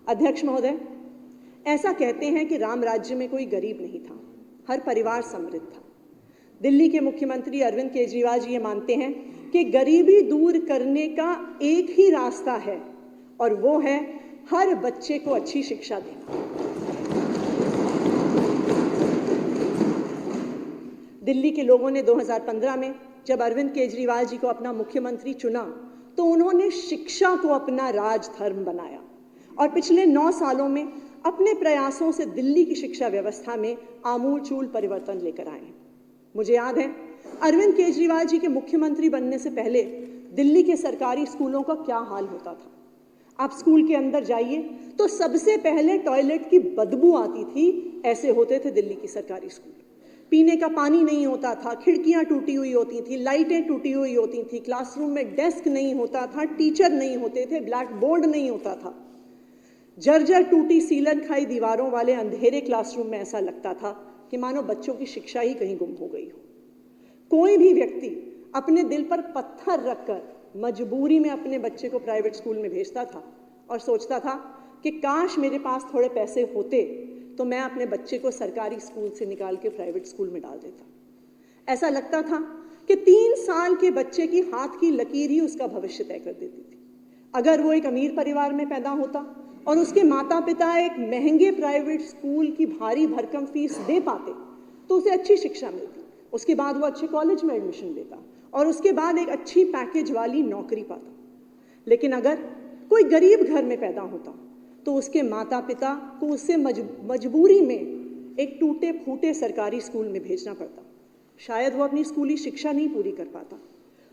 अध्यक्ष महोदय, ऐसा कहते हैं कि राम राज्य में कोई गरीब नहीं था, हर परिवार समृद्ध था। दिल्ली के मुख्यमंत्री अरविंद केजरीवाल जी ये मानते हैं कि गरीबी दूर करने का एक ही रास्ता है और वो है हर बच्चे को अच्छी शिक्षा देना। दिल्ली के लोगों ने 2015 में जब अरविंद केजरीवाल जी को अपना मुख्यमंत्री चुना तो उन्होंने शिक्षा को अपना राजधर्म बनाया और पिछले 9 सालों में अपने प्रयासों से दिल्ली की शिक्षा व्यवस्था में आमूलचूल परिवर्तन लेकर आए हैं। मुझे याद है अरविंद केजरीवाल जी के मुख्यमंत्री बनने से पहले दिल्ली के सरकारी स्कूलों का क्या हाल होता था। आप स्कूल के अंदर जाइए तो सबसे पहले टॉयलेट की बदबू आती थी, ऐसे होते थे दिल्ली की सरकारी स्कूल। पीने का पानी नहीं होता था, खिड़कियां टूटी हुई होती थी, लाइटें टूटी हुई होती थी, क्लासरूम में डेस्क नहीं होता था, टीचर नहीं होते थे, ब्लैक बोर्ड नहीं होता था। जर्जर टूटी सीलन खाई दीवारों वाले अंधेरे क्लासरूम में ऐसा लगता था कि मानो बच्चों की शिक्षा ही कहीं गुम हो गई हो। कोई भी व्यक्ति अपने दिल पर पत्थर रखकर मजबूरी में अपने बच्चे को प्राइवेट स्कूल में भेजता था और सोचता था कि काश मेरे पास थोड़े पैसे होते तो मैं अपने बच्चे को सरकारी स्कूल से निकाल के प्राइवेट स्कूल में डाल देता। ऐसा लगता था कि 3 साल के बच्चे की हाथ की लकीर ही उसका भविष्य तय कर देती थी। अगर वो एक अमीर परिवार में पैदा होता और उसके माता पिता एक महंगे प्राइवेट स्कूल की भारी भरकम फीस दे पाते तो उसे अच्छी शिक्षा मिलती, उसके बाद वो अच्छे कॉलेज में एडमिशन लेता और उसके बाद एक अच्छी पैकेज वाली नौकरी पाता। लेकिन अगर कोई गरीब घर में पैदा होता तो उसके माता पिता को उससे मजबूरी में एक टूटे फूटे सरकारी स्कूल में भेजना पड़ता। शायद वो अपनी स्कूली शिक्षा नहीं पूरी कर पाता।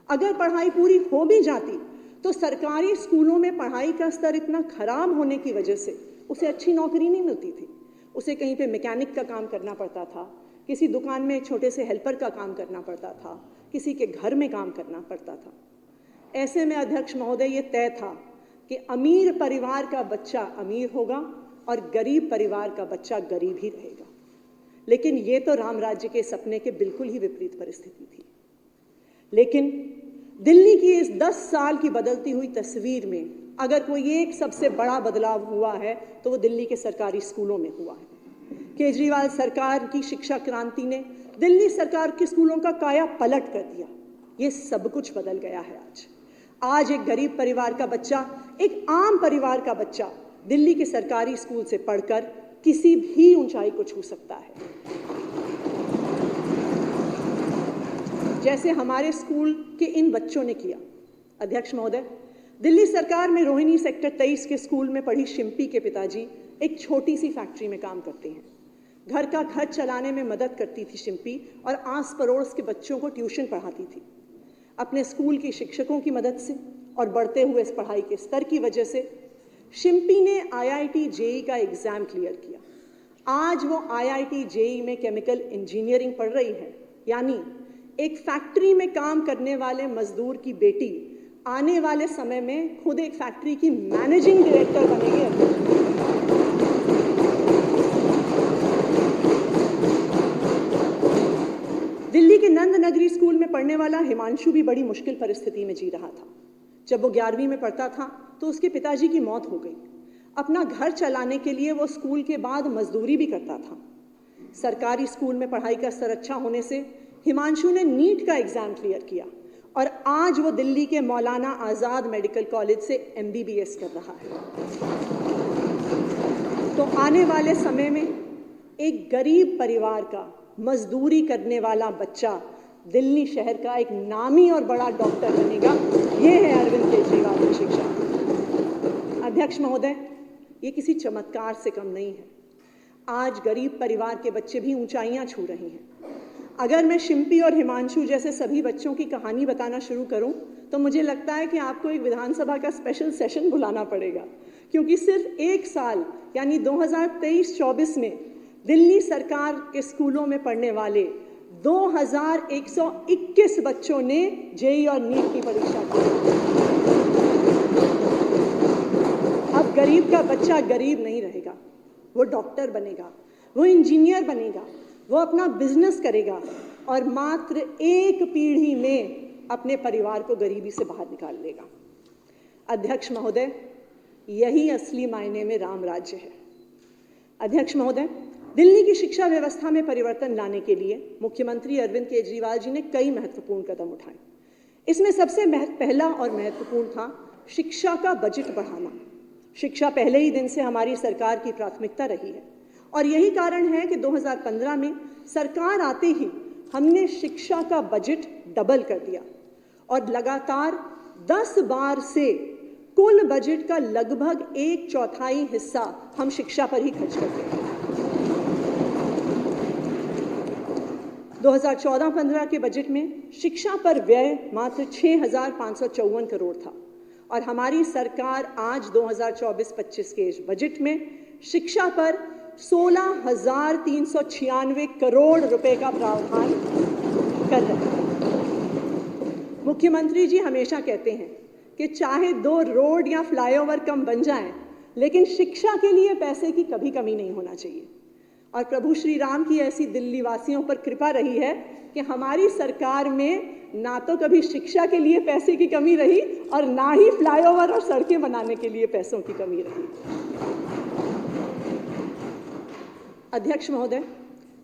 अगर पढ़ाई पूरी हो भी जाती तो सरकारी स्कूलों में पढ़ाई का स्तर इतना खराब होने की वजह से उसे अच्छी नौकरी नहीं मिलती थी। उसे कहीं पे मैकेनिक का काम करना पड़ता था, किसी दुकान में एक छोटे से हेल्पर का काम करना पड़ता था, किसी के घर में काम करना पड़ता था। ऐसे में अध्यक्ष महोदय ये तय था कि अमीर परिवार का बच्चा अमीर होगा और गरीब परिवार का बच्चा गरीब ही रहेगा। लेकिन ये तो राम राज्य के सपने के बिल्कुल ही विपरीत परिस्थिति थी। लेकिन दिल्ली की इस 10 साल की बदलती हुई तस्वीर में अगर कोई एक सबसे बड़ा बदलाव हुआ है तो वो दिल्ली के सरकारी स्कूलों में हुआ है। केजरीवाल सरकार की शिक्षा क्रांति ने दिल्ली सरकार के स्कूलों का काया पलट कर दिया। ये सब कुछ बदल गया है। आज एक गरीब परिवार का बच्चा, एक आम परिवार का बच्चा दिल्ली के सरकारी स्कूल से पढ़कर किसी भी ऊंचाई को छू सकता है। जैसे हमारे स्कूल के इन बच्चों ने किया। अध्यक्ष महोदय, दिल्ली सरकार में रोहिणी सेक्टर 23 के स्कूल में पढ़ी शिम्पी के पिताजी एक छोटी सी फैक्ट्री में काम करते हैं। घर का खर्च चलाने में मदद करती थी शिम्पी और आस पड़ोस के बच्चों को ट्यूशन पढ़ाती थी। अपने स्कूल के शिक्षकों की मदद से और बढ़ते हुए इस पढ़ाई के स्तर की वजह से शिम्पी ने IIT JEE का एग्जाम क्लियर किया। आज वो IIT JEE में केमिकल इंजीनियरिंग पढ़ रही है। यानी एक फैक्ट्री में काम करने वाले मजदूर की बेटी आने वाले समय में खुद एक फैक्ट्री की मैनेजिंग डायरेक्टर बनेगी। दिल्ली के नंद नगरी स्कूल में पढ़ने वाला हिमांशु भी बड़ी मुश्किल परिस्थिति में जी रहा था। जब वो 11वीं में पढ़ता था तो उसके पिताजी की मौत हो गई। अपना घर चलाने के लिए वो स्कूल के बाद मजदूरी भी करता था। सरकारी स्कूल में पढ़ाई का स्तर अच्छा होने से हिमांशु ने नीट का एग्जाम क्लियर किया और आज वो दिल्ली के मौलाना आज़ाद मेडिकल कॉलेज से MBBS कर रहा है। तो आने वाले समय में एक गरीब परिवार का मजदूरी करने वाला बच्चा दिल्ली शहर का एक नामी और बड़ा डॉक्टर बनेगा। ये है अरविंद केजरीवाल की शिक्षा। अध्यक्ष महोदय, ये किसी चमत्कार से कम नहीं है। आज गरीब परिवार के बच्चे भी ऊंचाइयां छू रहे हैं। अगर मैं शिम्पी और हिमांशु जैसे सभी बच्चों की कहानी बताना शुरू करूं तो मुझे लगता है कि आपको एक विधानसभा का स्पेशल सेशन बुलाना पड़ेगा, क्योंकि सिर्फ 1 साल यानी 2023-24 में दिल्ली सरकार के स्कूलों में पढ़ने वाले 2121 बच्चों ने JEE और नीट की परीक्षा की। अब गरीब का बच्चा गरीब नहीं रहेगा, वो डॉक्टर बनेगा, वो इंजीनियर बनेगा, वो अपना बिजनेस करेगा और मात्र 1 पीढ़ी में अपने परिवार को गरीबी से बाहर निकाल लेगा। अध्यक्ष महोदय, यही असली मायने में राम राज्य है। अध्यक्ष महोदय, दिल्ली की शिक्षा व्यवस्था में परिवर्तन लाने के लिए मुख्यमंत्री अरविंद केजरीवाल जी ने कई महत्वपूर्ण कदम उठाए। इसमें सबसे पहला और महत्वपूर्ण था शिक्षा का बजट बढ़ाना। शिक्षा पहले ही दिन से हमारी सरकार की प्राथमिकता रही है और यही कारण है कि 2015 में सरकार आते ही हमने शिक्षा का बजट डबल कर दिया और लगातार 10 बार से कुल बजट का लगभग 1/4 हिस्सा हम शिक्षा पर ही खर्च करते हैं। 2014-15 के बजट में शिक्षा पर व्यय मात्र 6,554 करोड़ था और हमारी सरकार आज 2024-25 के बजट में शिक्षा पर 16,396 करोड़ रुपए का प्रावधान कर रहे हैं। मुख्यमंत्री जी हमेशा कहते हैं कि चाहे 2 रोड या फ्लाईओवर कम बन जाएं, लेकिन शिक्षा के लिए पैसे की कभी कमी नहीं होना चाहिए। और प्रभु श्री राम की ऐसी दिल्ली वासियों पर कृपा रही है कि हमारी सरकार में ना तो कभी शिक्षा के लिए पैसे की कमी रही और ना ही फ्लाईओवर और सड़कें बनाने के लिए पैसों की कमी रही। अध्यक्ष महोदय,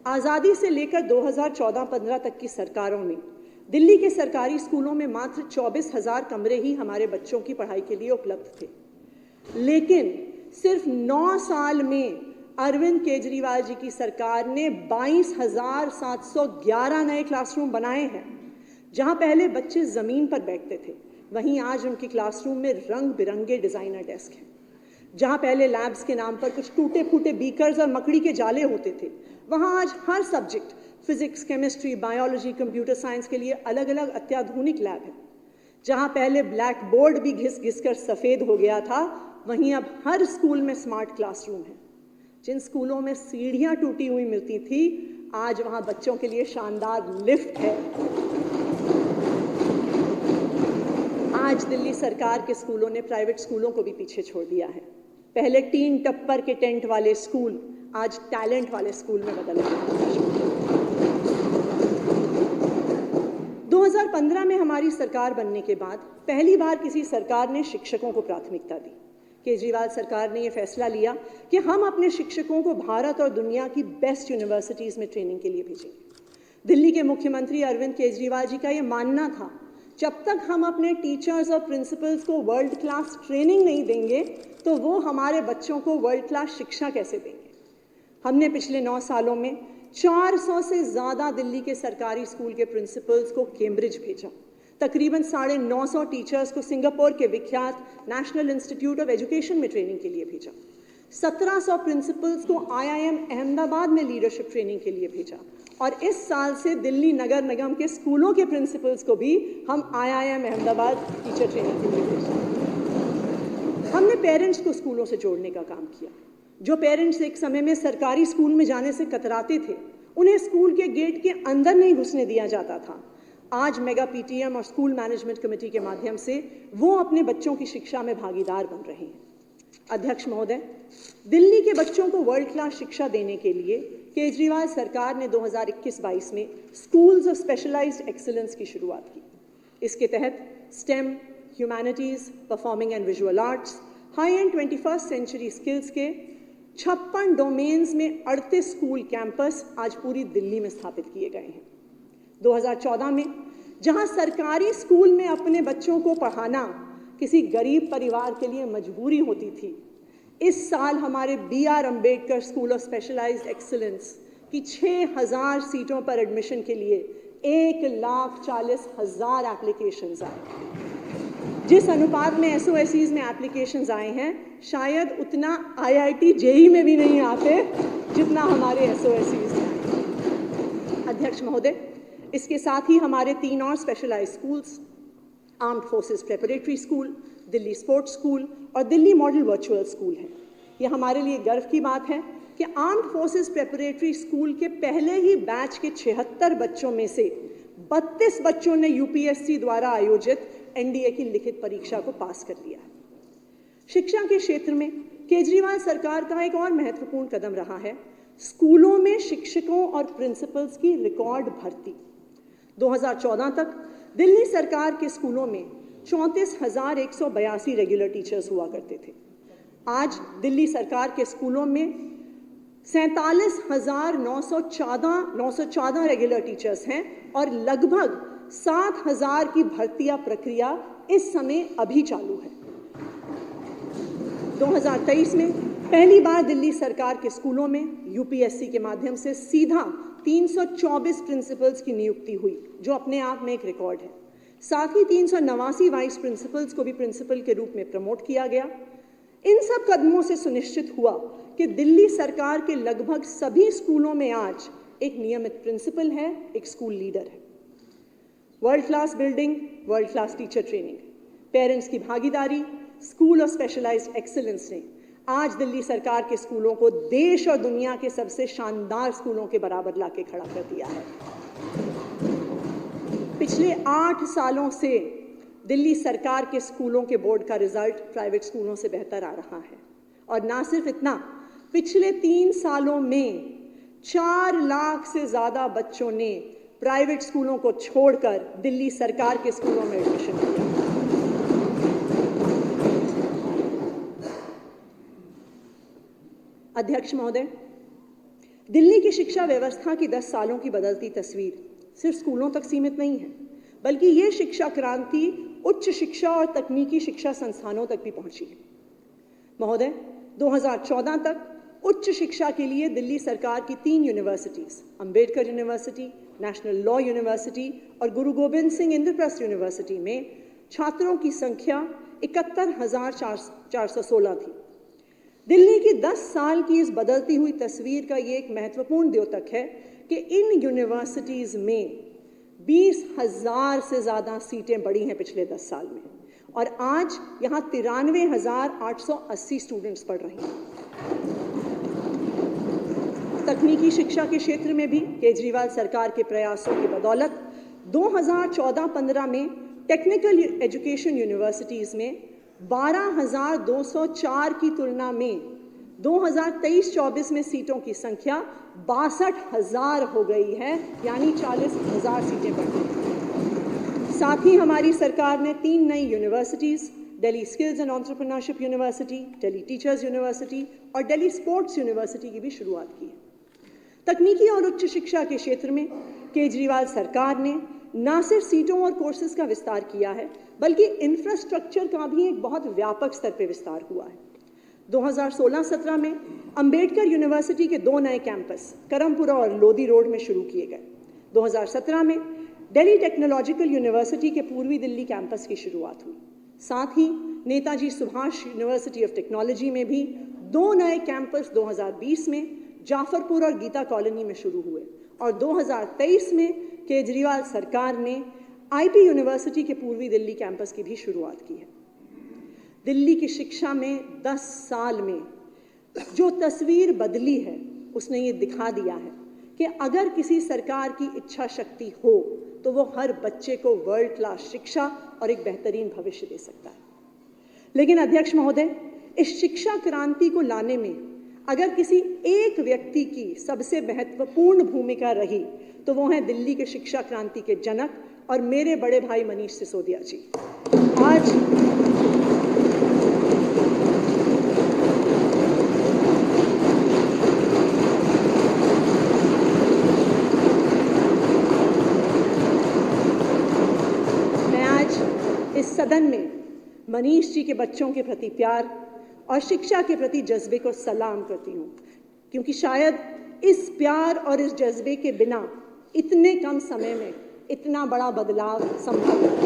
आज़ादी से लेकर 2014-15 तक की सरकारों में दिल्ली के सरकारी स्कूलों में मात्र 24,000 कमरे ही हमारे बच्चों की पढ़ाई के लिए उपलब्ध थे, लेकिन सिर्फ 9 साल में अरविंद केजरीवाल जी की सरकार ने 22,711 नए क्लासरूम बनाए हैं। जहां पहले बच्चे जमीन पर बैठते थे, वहीं आज उनके क्लासरूम में रंग बिरंगे डिजाइनर डेस्क हैं। जहां पहले लैब्स के नाम पर कुछ टूटे फूटे बीकर्स और मकड़ी के जाले होते थे, वहां आज हर subject physics, chemistry, biology, computer science के लिए अलग अलग अत्याधुनिक लैब है। जहां पहले ब्लैक बोर्ड भी घिस घिस कर सफेद हो गया था, वहीं अब हर स्कूल में स्मार्ट क्लासरूम है। जिन स्कूलों में सीढ़ियां टूटी हुई मिलती थी, आज वहां बच्चों के लिए शानदार लिफ्ट है। आज दिल्ली सरकार के स्कूलों ने प्राइवेट स्कूलों को भी पीछे छोड़ दिया है। पहले टीन टप्पर के टेंट वाले स्कूल आज टैलेंट वाले स्कूल में बदल गए। 2015 में हमारी सरकार बनने के बाद पहली बार किसी सरकार ने शिक्षकों को प्राथमिकता दी। केजरीवाल सरकार ने यह फैसला लिया कि हम अपने शिक्षकों को भारत और दुनिया की बेस्ट यूनिवर्सिटीज में ट्रेनिंग के लिए भेजेंगे। दिल्ली के मुख्यमंत्री अरविंद केजरीवाल जी का यह मानना था, जब तक हम अपने टीचर्स और प्रिंसिपल्स को वर्ल्ड क्लास ट्रेनिंग नहीं देंगे, तो वो हमारे बच्चों को वर्ल्ड क्लास शिक्षा कैसे देंगे। हमने पिछले 9 सालों में 400 से ज़्यादा दिल्ली के सरकारी स्कूल के प्रिंसिपल्स को कैम्ब्रिज भेजा, तकरीबन 950 टीचर्स को सिंगापुर के विख्यात नेशनल इंस्टीट्यूट ऑफ एजुकेशन में ट्रेनिंग के लिए भेजा, 1700 प्रिंसिपल्स को IIM अहमदाबाद में लीडरशिप ट्रेनिंग के लिए भेजा और इस साल से दिल्ली नगर निगम के स्कूलों के प्रिंसिपल्स को भी हम IIM अहमदाबाद टीचर ट्रेनिंग के लिए भेजा। हमने पेरेंट्स को स्कूलों से जोड़ने का काम किया। जो पेरेंट्स एक समय में सरकारी स्कूल में जाने से कतराते थे, उन्हें स्कूल के गेट के अंदर नहीं घुसने दिया जाता था। आज मेगा PTM और स्कूल मैनेजमेंट कमेटी के माध्यम से वो अपने बच्चों की शिक्षा में भागीदार बन रहे हैं। अध्यक्ष महोदय, दिल्ली के बच्चों को वर्ल्ड क्लास शिक्षा देने के लिए केजरीवाल सरकार ने 2021-22 में स्कूल्स ऑफ स्पेशलाइज्ड एक्सीलेंस की शुरुआत की। इसके तहत STEM, humanities, performing and visual arts, high end 21st century skills के 56 डोमेन्स में 38 स्कूल कैंपस आज पूरी दिल्ली में स्थापित किए गए हैं। 2014 में जहां सरकारी स्कूल में अपने बच्चों को पढ़ाना किसी गरीब परिवार के लिए मजबूरी होती थी, इस साल हमारे BR Ambedkar school of specialised excellence की 6,000 सीटों पर एडमिशन के लिए 1,40,000 एप्लीकेशंस आए। जिस अनुपात में SOSEs में एप्लीकेशंस आए हैं, शायद उतना IIT JEE में भी नहीं आते जितना हमारे SOSEs में आए। अध्यक्ष महोदय, इसके साथ ही हमारे 3 और specialised schools, armed forces preparatory school, Delhi sports school और दिल्ली मॉडल वर्चुअल स्कूल है। यह हमारे लिए गर्व की बात है कि आर्म्ड फोर्सेस प्रेपरेटरी स्कूल के पहले ही बैच के 76 बच्चों में से 32 बच्चों ने UPSC द्वारा आयोजित NDA की लिखित परीक्षा को पास कर लिया है। शिक्षा के क्षेत्र में केजरीवाल सरकार का एक और महत्वपूर्ण कदम रहा है स्कूलों में शिक्षकों और प्रिंसिपल्स की रिकॉर्ड भर्ती। 2014 तक दिल्ली सरकार के स्कूलों में 34,182 रेगुलर टीचर्स हुआ करते थे। आज दिल्ली सरकार के स्कूलों में 47,914 रेगुलर टीचर्स हैं और लगभग 7,000 की भर्तियां प्रक्रिया इस समय अभी चालू है। 2023 में पहली बार दिल्ली सरकार के स्कूलों में यूपीएससी के माध्यम से सीधा 324 प्रिंसिपल्स की नियुक्ति हुई, जो अपने आप में एक रिकॉर्ड है। साथ ही 389 वाइस प्रिंसिपल्स को भी प्रिंसिपल के रूप में प्रमोट किया गया। इन सब कदमों से सुनिश्चित हुआ कि दिल्ली सरकार के लगभग सभी स्कूलों में आज एक नियमित प्रिंसिपल है, एक स्कूल लीडर है। World class building, world class teacher training, parents की भागीदारी, स्कूल और स्पेशलाइज्ड एक्सीलेंस ने आज दिल्ली सरकार के स्कूलों को देश और दुनिया के सबसे शानदार स्कूलों के बराबर लाके खड़ा कर दिया है। पिछले 8 सालों से दिल्ली सरकार के स्कूलों के बोर्ड का रिजल्ट प्राइवेट स्कूलों से बेहतर आ रहा है। और ना सिर्फ इतना, पिछले 3 सालों में 4 लाख से ज्यादा बच्चों ने प्राइवेट स्कूलों को छोड़कर दिल्ली सरकार के स्कूलों में एडमिशन लिया। अध्यक्ष महोदय, दिल्ली की शिक्षा व्यवस्था की 10 सालों की बदलती तस्वीर सिर्फ स्कूलों तक सीमित नहीं है, बल्कि ये शिक्षा क्रांति उच्च शिक्षा और तकनीकी शिक्षा संस्थानों तक भी पहुंची है। महोदय, 2014 तक उच्च शिक्षा के लिए दिल्ली सरकार की 3 universities, Ambedkar university, national law university और गुरु गोबिंद सिंह इंद्रप्रस्थ यूनिवर्सिटी में छात्रों की संख्या 71,416 थी। दिल्ली की 10 साल की इस बदलती हुई तस्वीर का ये एक महत्वपूर्ण द्योतक है कि इन यूनिवर्सिटीज में 20,000 से ज्यादा सीटें बढ़ी हैं पिछले 10 साल में, और आज यहां 93,880 स्टूडेंट्स पढ़ रहे हैं। तकनीकी शिक्षा के क्षेत्र में भी केजरीवाल सरकार के प्रयासों की बदौलत 2014-15 में टेक्निकल एजुकेशन यूनिवर्सिटीज में 12,204 की तुलना में 2023-24 में सीटों की संख्या 62,000 हो गई है, यानी 40,000 सीटें बढ़ गई। साथ ही हमारी सरकार ने 3 नई universities, Delhi skills and entrepreneurship university, Delhi teachers university और दिल्ली स्पोर्ट्स यूनिवर्सिटी की भी शुरुआत की है। तकनीकी और उच्च शिक्षा के क्षेत्र में केजरीवाल सरकार ने न सिर्फ सीटों और कोर्सेज का विस्तार किया है, बल्कि इंफ्रास्ट्रक्चर का भी एक बहुत व्यापक स्तर पर विस्तार हुआ है। 2016-17 में अंबेडकर यूनिवर्सिटी के 2 नए कैंपस करमपुरा और लोधी रोड में शुरू किए गए। 2017 में दिल्ली टेक्नोलॉजिकल यूनिवर्सिटी के पूर्वी दिल्ली कैंपस की शुरुआत हुई। साथ ही Netaji Subhas University of Technology में भी 2 नए कैंपस 2020 में जाफरपुर और गीता कॉलोनी में शुरू हुए, और 2023 में केजरीवाल सरकार ने आईपी यूनिवर्सिटी के पूर्वी दिल्ली कैंपस की भी शुरुआत की है। दिल्ली की शिक्षा में 10 साल में जो तस्वीर बदली है, उसने ये दिखा दिया है कि अगर किसी सरकार की इच्छा शक्ति हो तो वो हर बच्चे को वर्ल्ड क्लास शिक्षा और एक बेहतरीन भविष्य दे सकता है। लेकिन अध्यक्ष महोदय, इस शिक्षा क्रांति को लाने में अगर किसी एक व्यक्ति की सबसे महत्वपूर्ण भूमिका रही तो वो है दिल्ली के शिक्षा क्रांति के जनक और मेरे बड़े भाई मनीष सिसोदिया जी। आज इस सदन में मनीष जी के बच्चों के प्रति प्यार और शिक्षा के प्रति जज्बे को सलाम करती हूँ, क्योंकि शायद इस प्यार और इस जज्बे के बिना इतने कम समय में इतना बड़ा बदलाव संभव नहीं।